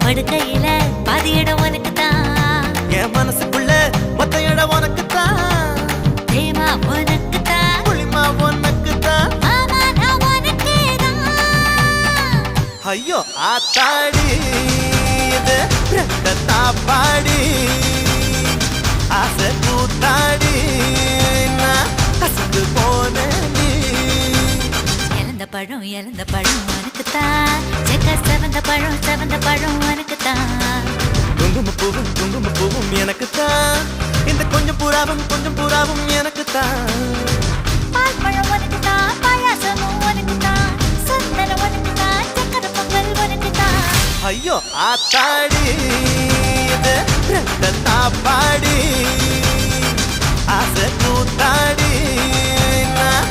படுக்கையில பாதி இடம் உனக்கு தான், என் மனசுக்குள்ள மொத்த இடம் உனக்கு தான், தேமா உனக்கு தான், புளிமா உனக்கு தான், மாமா நான் உனக்கே தான். ஐயோ ஆத்தாடி இது ரெட்ட தாப்பாடி ஆசை கூத்தாடி நான் அசந்து போனேன். இழந்த பழம் உனக்கு தான், செக்க செவந்த பழம் உனக்கு தான், குங்கும பூவும் எனக்கு தான், இந்த கொஞ்சம் புறாவும் எனக்கு தான். பால் பழம் உனக்கு தான், பாயாசமும் உனக்கு தான், சந்தனம் உனக்கு தான், சக்கரை பொங்கல் உனக்கு தான். ஐயோ ஆத்தாடி இது ரெட்ட தாப்பாடி ஆசை கூத்தாடி நான்